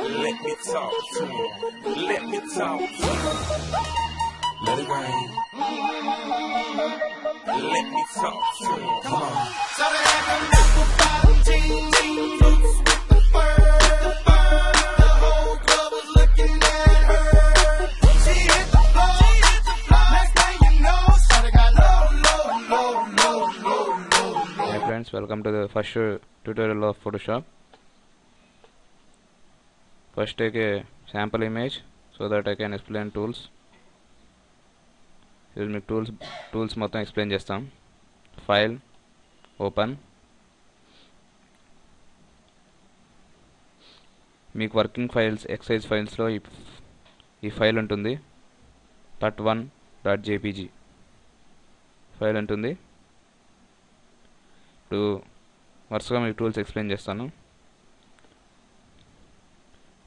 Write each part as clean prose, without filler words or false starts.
Let me talk to him. Let me talk to him. Let it rain. Let me talk to him. Come on. Started acting like a 14 looks with the fur. The whole club was looking at her. She hit the floor. Next thing you know, started got low. Hi friends, welcome to the first tutorial of Photoshop. First take a sample image so that I can explain tools. Here me tools మొత్తం explain చేస్తాం. File, open. మీకు working files excise ఫైల్స్లో ఈ file ఉంటుంది. part1.jpg file ఉంటుంది. ఇప్పుడు వరుసగా మీకు tools explain చేస్తాను.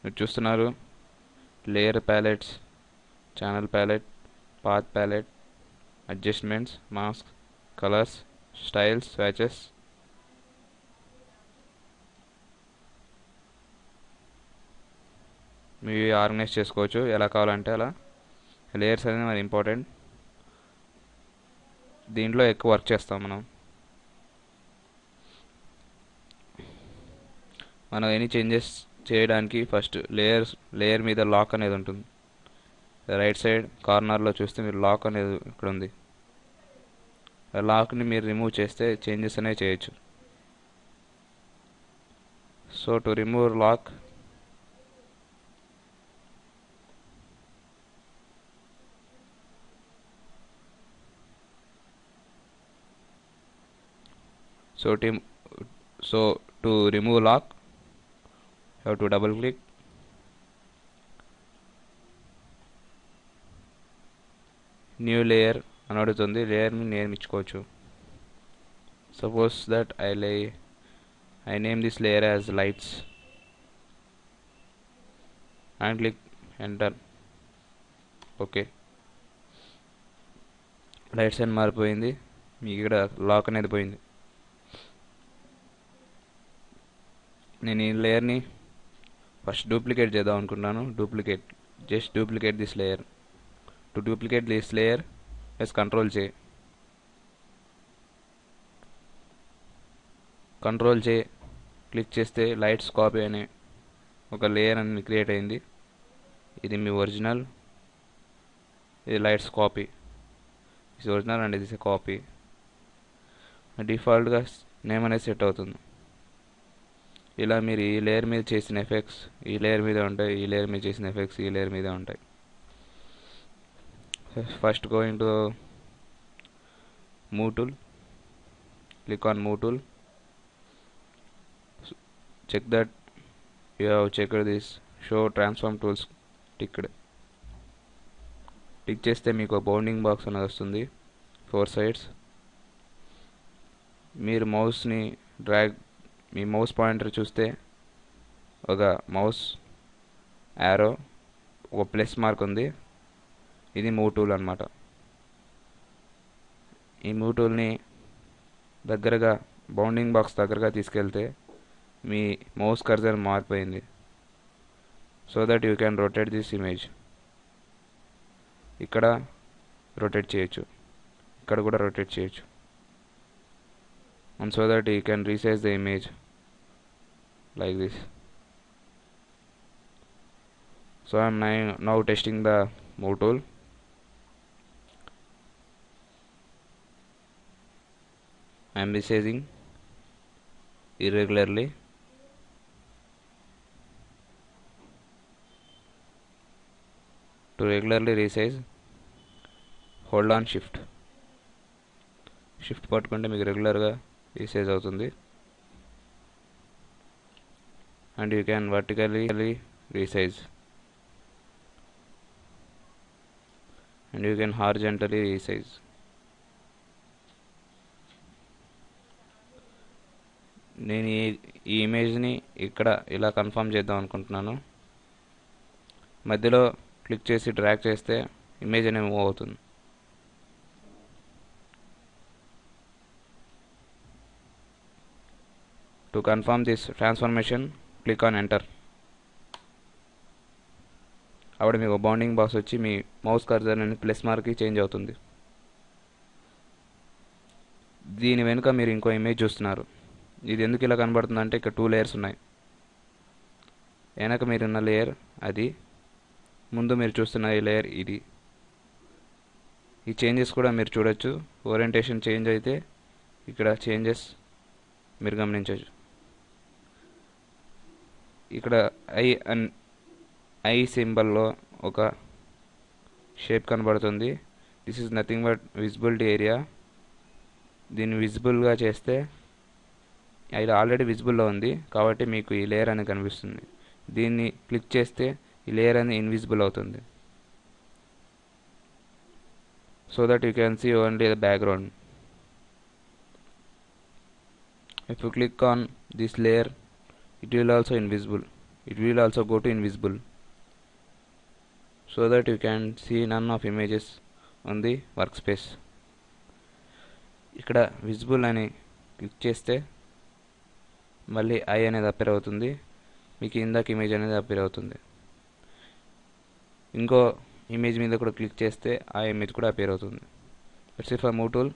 మీరు చూస్తున్నారు layer palettes, channel palette, path palette, adjustments, mask, colours, styles, swatches. మీరు ఆర్గనైజ్ చేసుకోవచ్చు ఎలా కావాలంటే అలా. లేయర్స్ అనేది మరి ఇంపార్టెంట్, దీంట్లో ఎక్కువ వర్క్ చేస్తాం మనం ఎనీ చేంజెస్ చేయడానికి ఫస్ట్ లేయర్ మీద లాక్ అనేది ఉంటుంది. రైట్ సైడ్ కార్నర్లో చూస్తే మీరు లాక్ అనేది ఇక్కడ ఉంది. లాక్ని మీరు రిమూవ్ చేస్తే చేంజెస్ అనేవి చేయొచ్చు. So to remove lock, so to remove lock you have to double click, new layer అని అడుగుతుంది. లేయర్ని నేమ్ ఇచ్చుకోవచ్చు. Suppose that I name this layer as lights and click enter. Okay, lights అని మారిపోయింది. మీకు ఇక్కడ లాక్ అనేది పోయింది. నేను ఈ లేయర్ని ఫస్ట్ డూప్లికేట్ చేద్దాం అనుకుంటున్నాను. Just duplicate this layer. To duplicate this layer plus control చే క్లిక్ చేస్తే లైట్స్ కాపీ అనే ఒక లేయర్ అని క్రియేట్ అయింది. ఇది మీ ఒరిజినల్, ఇది లైట్స్ కాపీ. ఇది ఒరిజినల్ అండ్ ఇది కాపీ. డిఫాల్ట్గా నేమ్ అనేది సెట్ అవుతుంది. ఇలా మీరు ఈ లేయర్ మీద చేసిన ఎఫెక్ట్స్ ఈ లేయర్ మీద ఉంటాయి, ఈ లేయర్ మీద చేసిన ఎఫెక్ట్స్ ఈ లేయర్ మీద ఉంటాయి. First going to move tool, click on move tool, check that you have checked this show transform tools ticked. Tick చేస్తే మీకు బౌండింగ్ బాక్స్ అనేది వస్తుంది 4 sides. మీరు మౌస్ని మీ మౌస్ పాయింటర్ చూస్తే ఒక మౌస్ యారో, ఒక ప్లస్ మార్క్ ఉంది. ఇది మూవ్ టూల్ అన్నమాట. ఈ మూవ్ టూల్ని దగ్గరగా బౌండింగ్ బాక్స్ దగ్గరగా తీసుకెళ్తే మీ మౌస్ కర్సర్ మారిపోయింది. So that you can rotate this image. ఇక్కడ రొటేట్ చేయొచ్చు, ఇక్కడ కూడా రొటేట్ చేయొచ్చు. And so that you can resize the image like this. So I am now testing the move tool. I am resizing irregularly. To regularly resize, hold on shift పట్టుకుంటే మీకు రెగ్యులర్గా resize అవుతుంది. And you can vertically resize and you can horizontally resize. నేను ఈ ఇమేజ్ని ఇక్కడ ఇలా confirm చేద్దాం అనుకుంటున్నాను. మధ్యలో క్లిక్ చేసి డ్రాగ్ చేస్తే ఇమేజ్ అనేది మూవ్ అవుతుంది. To confirm this transformation, click on enter. అప్పుడు మీకు బౌండింగ్ బాక్స్ వచ్చి మీ మౌస్ కర్సర్ అనేది ప్లస్ మార్క్కి చేంజ్ అవుతుంది. దీని వెనుక మీరు ఇంకో ఇమేజ్ చూస్తున్నారు. ఇది ఎందుకు ఇలా కనబడుతుంది అంటే ఇక్కడ 2 లేయర్స్ ఉన్నాయి. వెనక మీరున్న లేయర్ అది, ముందు మీరు చూస్తున్న ఈ లేయర్ ఇది. ఈ చేంజెస్ కూడా మీరు చూడొచ్చు. ఓరియంటేషన్ చేంజ్ అయితే ఇక్కడ చేంజెస్ మీరు గమనించవచ్చు. ఇక్కడ ఐ సింబల్లో ఒక షేప్ కనబడుతుంది. This is nothing but visibility area. దీన్ని విజిబుల్గా చేస్తే ఇది ఆల్రెడీ విజిబుల్లో ఉంది కాబట్టి మీకు ఈ లేయర్ అనేది కనిపిస్తుంది. దీన్ని క్లిక్ చేస్తే ఈ లేయర్ అనేది ఇన్విజిబుల్ అవుతుంది. So that you can see only the background. If you click on this layer, it will also invisible. It will also go to invisible, so that you can see none of images on the workspace. ఇక్కడ visible అని click చేస్తే మళ్ళీ I అనేది appear అవుతుంది. మీకు ఇందాక image అనేది appear అవుతుంది. ఇంకో ఇమేజ్ మీద కూడా క్లిక్ చేస్తే ఆ ఇమేజ్ కూడా అపేర్ అవుతుంది. Let's see for move tool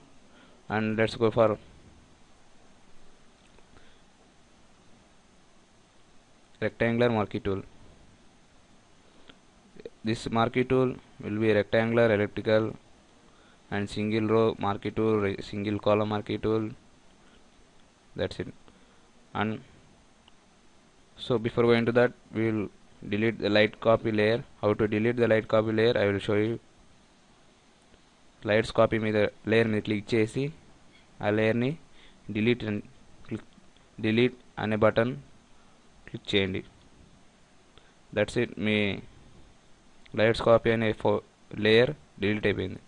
and let's go for rectangular marquee tool. This marquee tool will be rectangular, elliptical and single row marquee tool, single column marquee tool. That's it. And so before going to that, we will delete the light copy layer. How to delete the light copy layer I will show you. Lights copy మీద layer మీద click చేసి ఆ layer ని delete అనే button click చేయండి. That's it. Me lights copy అనే layer delete అయిపోయింది.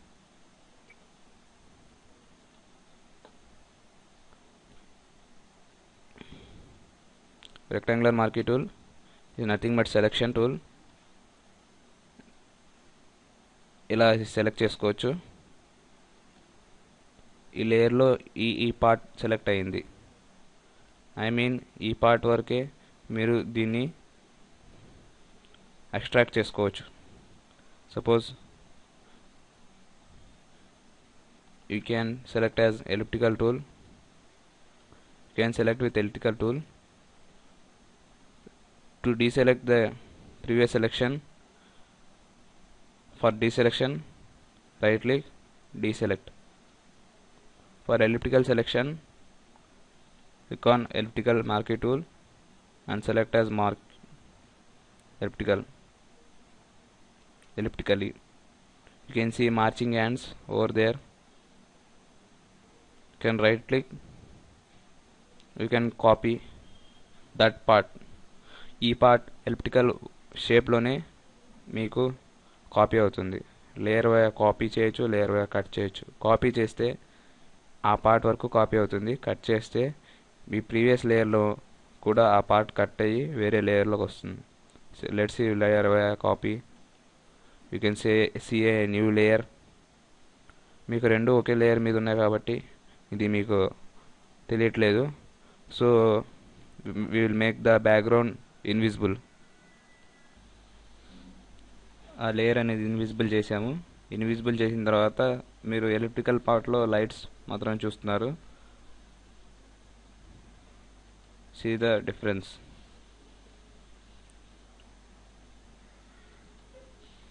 Rectangular marquee tool ఇది నథింగ్ బట్ సెలెక్షన్ టూల్. ఇలా సెలెక్ట్ చేసుకోవచ్చు. ఈ లేయర్లో ఈ పార్ట్ సెలెక్ట్ అయింది. ఐ మీన్ ఈ పార్ట్ వరకే మీరు దీన్ని ఎక్స్ట్రాక్ట్ చేసుకోవచ్చు. Suppose you can select as elliptical tool. You can select with elliptical tool. To deselect the previous selection, for deselection right click, deselect. For elliptical selection, click on elliptical marquee tool and select as mark elliptically. You can see marching ants over there. You can right click, you can copy that part. ఈ part elliptical షేప్లోనే మీకు copy అవుతుంది. Layer via copy చేయొచ్చు, layer why cut చేయొచ్చు. Copy చేస్తే ఆ part వరకు copy అవుతుంది. Cut చేస్తే మీ ప్రీవియస్ లేయర్లో కూడా ఆ పార్ట్ కట్ అయ్యి వేరే లేయర్లోకి వస్తుంది. Let's see layer via copy. You can see a new layer. మీకు రెండు ఒకే లేయర్ మీద ఉన్నాయి కాబట్టి ఇది మీకు తెలియట్లేదు. So we will make the background invisible. ఆ లేయర్ అనేది ఇన్విజిబుల్ చేసాము. ఇన్విజిబుల్ చేసిన తర్వాత మీరు ఎలిప్టికల్ పార్ట్లో లైట్స్ మాత్రం చూస్తున్నారు. See the difference.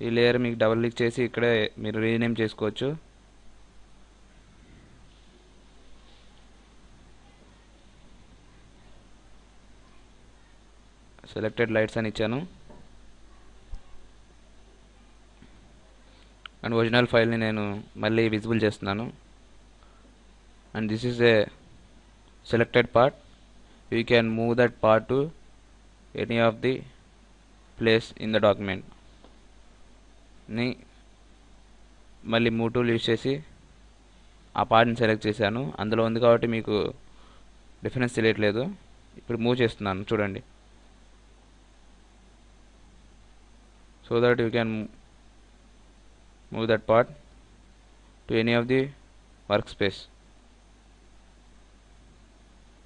ఈ లేయర్ మీకు డబుల్ క్లిక్ చేసి ఇక్కడే మీరు రీనేమ్ చేసుకోవచ్చు. సెలెక్టెడ్ లైట్స్ అని ఇచ్చాను. అండ్ ఒరిజినల్ ఫైల్ని నేను మళ్ళీ విజిబుల్ చేస్తున్నాను. And this is a selected part. You can move that part to any of the place in the document ని మళ్ళీ మూవ్ టూల్ యూజ్ చేసి ఆ పార్ట్ని సెలెక్ట్ చేశాను. అందులో ఉంది కాబట్టి మీకు డిఫరెన్స్ తెలియట్లేదు. ఇప్పుడు మూవ్ చేస్తున్నాను చూడండి. So that you can move that part to any of the workspace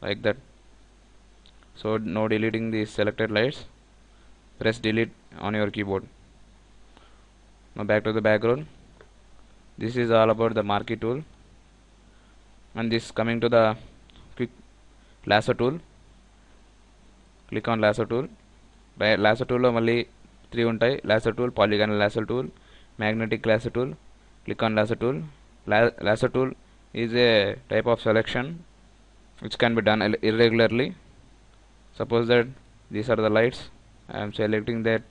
like that. So now deleting the selected lights, press delete on your keyboard. Now back to the background. This is all about the marquee tool, and this coming to the quick lasso tool. Click on lasso tool. Lasso tool lo malli 3 untai: lasso tool, polygonal lasso tool, magnetic lasso tool. Click on lasso tool. Lasso tool is a type of selection which can be done irregularly. Suppose that these are the lights, I am selecting that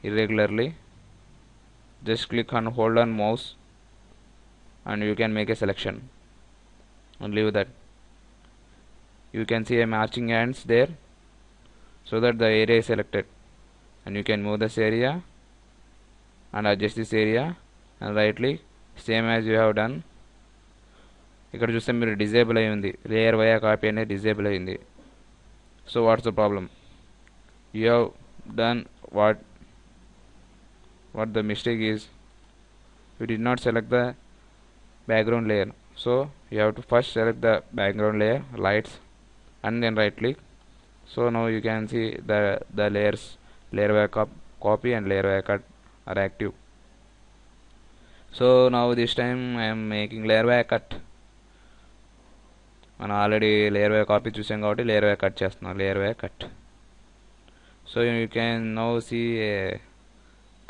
irregularly. Just click on hold on mouse and you can make a selection and leave that. You can see a matching ends there, so that the area is selected, and you can move this area and adjust this area and right click, same as you have done. ఇక్కడ చూస్తే మీరు disable అయి ఉంది, layer via copy అనేది disable అయింది. So what's the problem? You have done what the mistake is, you did not select the background layer. So you have to first select the background layer, lights, and then right click. So now you can see the layers, layer by copy and layer by cut are active. So now this time I am making layer by cut. మనం already layer by copy చూసాం కాబట్టి layer by cut చేస్తున్నాం, layer by cut. So you can now see a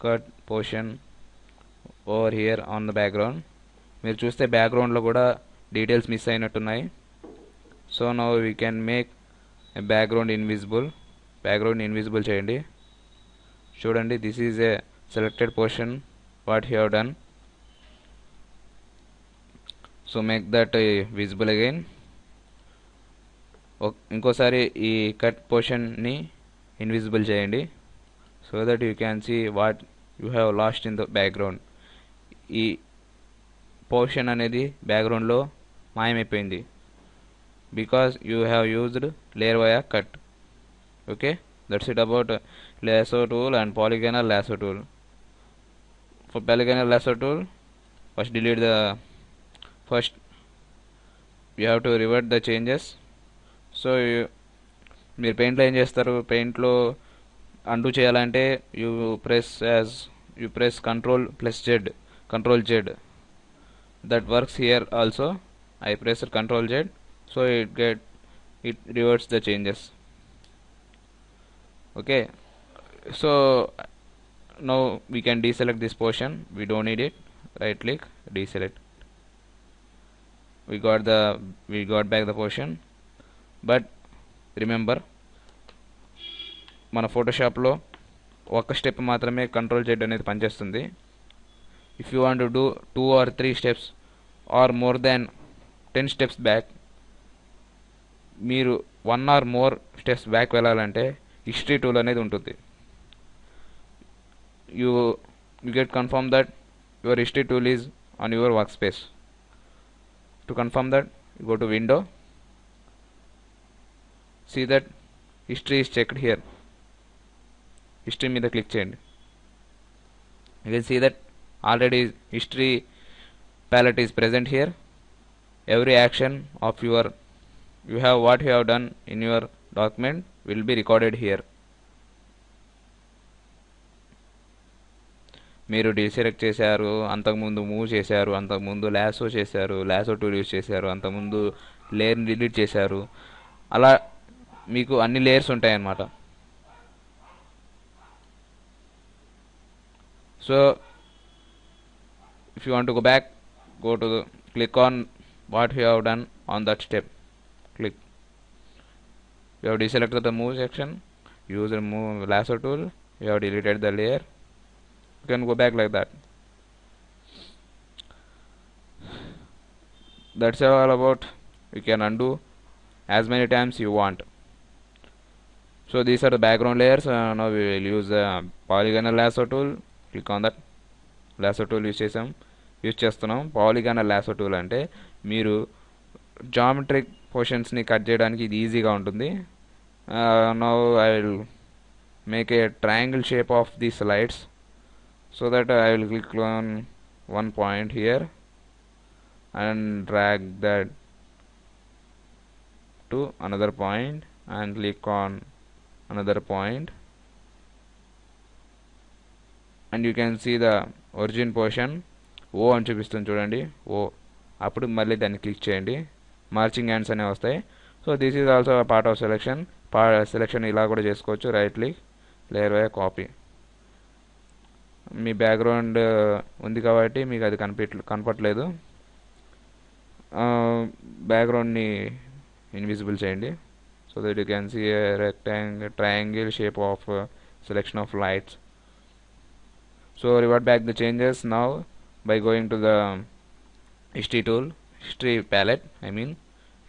cut portion over here on the background. మీరు చూస్తే బ్యాక్గ్రౌండ్లో కూడా details miss అయినట్టున్నాయి. So now we can make background invisible చేయండి. చూడండి, this is a selected portion what you have done. So make that visible again. ఇంకోసారి ఈ cut పోర్షన్ని ఇన్విజిబుల్ చేయండి, so that you can see what you have lost in the background. ఈ portion అనేది బ్యాక్గ్రౌండ్లో మాయమైపోయింది, because you have used layer via cut. Okay, that's it about lasso tool and polygonal lasso tool. For polygonal lasso tool, first you have to revert the changes. So మీరు పెయింట్లో ఏం చేస్తారు, పెయింట్లో undo చేయాలంటే you press control Z. That works here also. I press control Z, so it reverts the changes. Okay, so now we can deselect this portion, we don't need it. Right click, deselect. We got back the portion. But remember, మన ఫోటోషాప్లో ఒక step మాత్రమే control Z అనేది పనిచేస్తుంది. If you want to do 2 or 3 steps or more than 10 steps back, మీరు 1 or more steps back వెళ్ళాలంటే history tool అనేది ఉంటుంది. you get confirm that your history tool is on your workspace. To confirm that, you go to window, see that history is checked here. History మీద click చేయండి. You can see that already history palette is present here. Every action of what you have done in your document will be recorded here. మీరు deselect చేశారు, అంతకుముందు move చేశారు, అంతకుముందు lasso చేశారు, lasso tool use చేశారు, అంతకుముందు లేయర్ని డిలీట్ చేశారు, అలా మీకు అన్ని లేయర్స్ ఉంటాయన్నమాట. So if you want to go back, go to click on what you have done on that step. Click. You have deselected the move section, use the move lasso tool, you have deleted the layer. You can go back like that. That's all about. You can undo as many times you want. So these are the background layers. Now we will use the polygonal lasso tool. Click on that. Lasso tool use చేస్తున్నాం. పాలిగానల్ lasso tool అంటే మీరు geometric పోర్షన్స్ని cut చేయడానికి ఇది ఈజీగా ఉంటుంది. Now I will make a triangle shape of the slides, so that I will click on one point here and drag that to another point and click on another point, and you can see the origin position O అని చూపిస్తుంది చూడండి, ఓ. అప్పుడు మళ్ళీ దాన్ని click చేయండి, marching hands అనేవి వస్తాయి. So this is also part of selection. Selection ఇలా కూడా చేసుకోవచ్చు, right click, layer by copy. మీ బ్యాక్గ్రౌండ్ ఉంది కాబట్టి మీకు అది కనపట్లేదు. బ్యాక్గ్రౌండ్ని ఇన్విజిబుల్ చేయండి, so that you can see a triangle shape of selection of lights. So revert back the changes now by going to the history tool, history palette,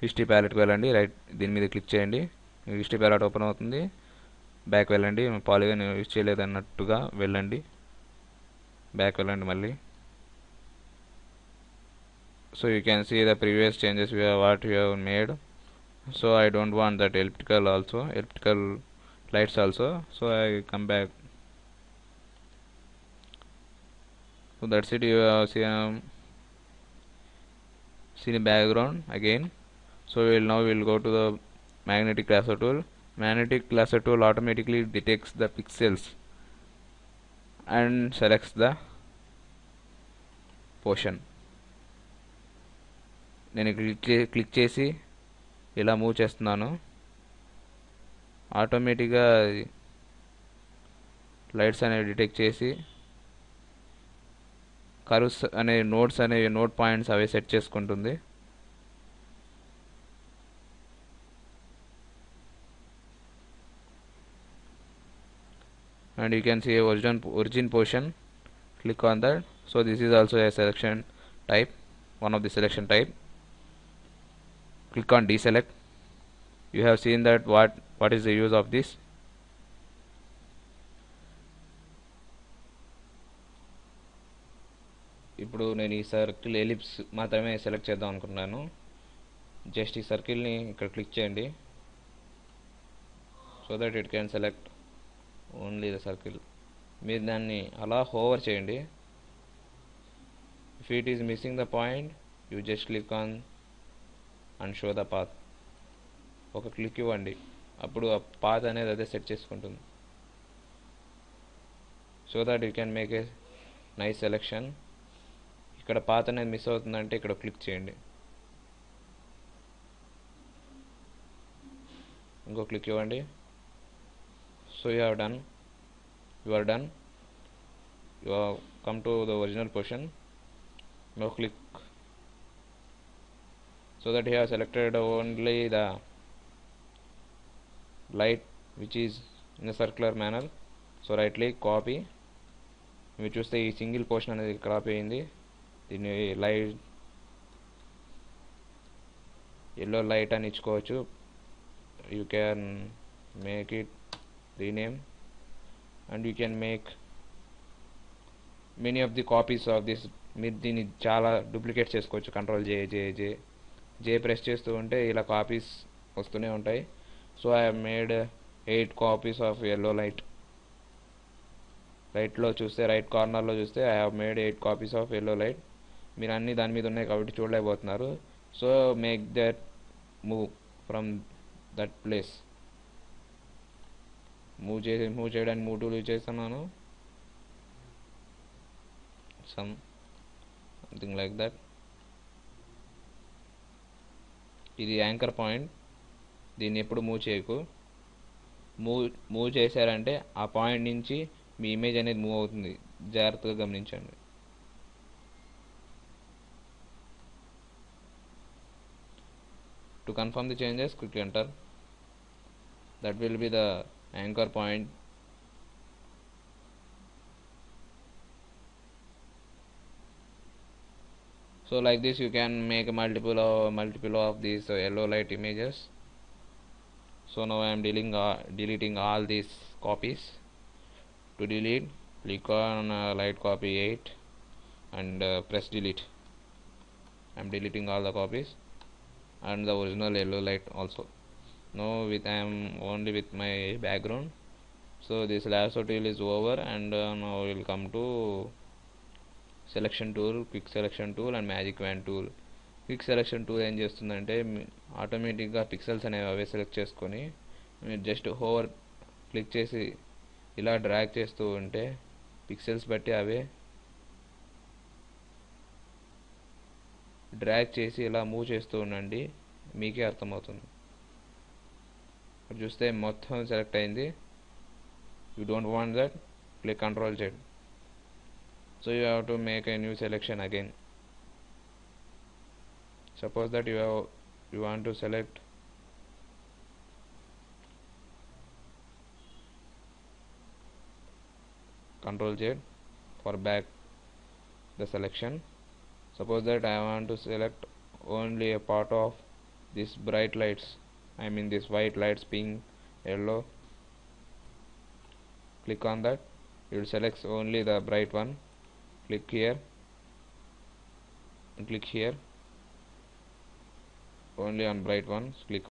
history palette కి వెళ్ళండి, రైట్ దీని మీద క్లిక్ చేయండి, history palette open అవుతుంది. Back వెళ్ళండి, polygon use చేయలేదు అన్నట్టుగా వెళ్ళండి, బ్యాక్ వెళ్ళండి మళ్ళీ. So you can see the previous changes what you have made. So I don't want that elliptical lights also, so I come back. So that's it. You have see the background again. So we'll go to the magnetic lasso tool. Magnetic lasso tool automatically detects the pixels and selects the portion. నేను click చేసి ఇలా move చేస్తున్నాను, ఆటోమేటిక్గా lights అనేవి detect చేసి curves అనే note points అవి set చేసుకుంటుంది. and you can see a origin portion, click on that. So this is also a selection type, one of the selection type. Click on deselect. You have seen that what is the use of this. ఇప్పుడు నేను ఈ circle ellipse మాత్రమే select చేద్దాం అనుకుంటున్నాను. Just ఈ సర్కిల్ని ఇక్కడ click చేయండి, so that it can select only the circle. మీరు దాన్ని అలా హోవర్ చేయండి. If it is missing the point, you just click on and show the path. ఒక క్లిక్ ఇవ్వండి, అప్పుడు ఆ పాత్ అనేది అదే సెట్ చేసుకుంటుంది. So that you can make a nice selection. ఇక్కడ పాత్ అనేది మిస్ అవుతుందంటే ఇక్కడ క్లిక్ చేయండి, ఇంకో క్లిక్ ఇవ్వండి. So you are done. You have come to the original position. Now click, so that you have selected only the light which is in a circular manner. So right click, copy. మీరు చూస్తే ఈ single portion అనేది copy అయింది. దీన్ని light yellow light అని ఇచ్చుకోవచ్చు. You can make it rename, and you can make many of the copies of this. మీరు దీన్ని చాలా డూప్లికేట్ చేసుకోవచ్చు. కంట్రోల్ జే ప్రెస్ చేస్తూ ఉంటే ఇలా కాపీస్ వస్తూనే ఉంటాయి. So I have made 8 copies of yellow light. రైట్లో చూస్తే, రైట్ కార్నర్లో చూస్తే I have made 8 copies of yellow light. మీరు అన్నీ దాని మీద ఉన్నాయి కాబట్టి చూడలేకపోతున్నారు. So make that move from that place. Move చేయడానికి మూవ్ టూల్ యూజ్ చేస్తున్నాను, సంథింగ్ లైక్ దట్. ఇది యాంకర్ పాయింట్, దీన్ని ఎప్పుడు మూవ్ చేయకు. మూవ్ చేశారంటే ఆ పాయింట్ నుంచి మీ ఇమేజ్ అనేది మూవ్ అవుతుంది, జాగ్రత్తగా గమనించండి. To confirm the changes, click enter. That will be the anchor point. So like this you can make a multiple of these yellow light images. So now I am deleting all these copies. To delete, click on light copy 8 and press delete. I am deleting all the copies and the original yellow light also. Now I am only with my background. So this lasso tool is over, and now we will come to selection tool, quick selection tool and magic wand tool. Quick selection tool ఏం చేస్తుందంటే ఆటోమేటిక్గా pixels అనేవి అవే select చేసుకొని మీరు just hover click చేసి ఇలా drag చేస్తూ ఉంటే పిక్సెల్స్ బట్టి అవే డ్రాగ్ చేసి ఇలా మూవ్ చేస్తూ ఉండండి, మీకే అర్థమవుతుంది. ఇక్కడ చూస్తే మొత్తం సెలెక్ట్ అయింది. You don't want that, click Ctrl Z. So you have to make a new selection again. Suppose that you want to select Ctrl Z for back the selection. Suppose that I want to select only a part of these bright lights, I mean this white lights, pink, yellow. Click on that, it will select only the bright one. Click here and click here, only on bright ones. Click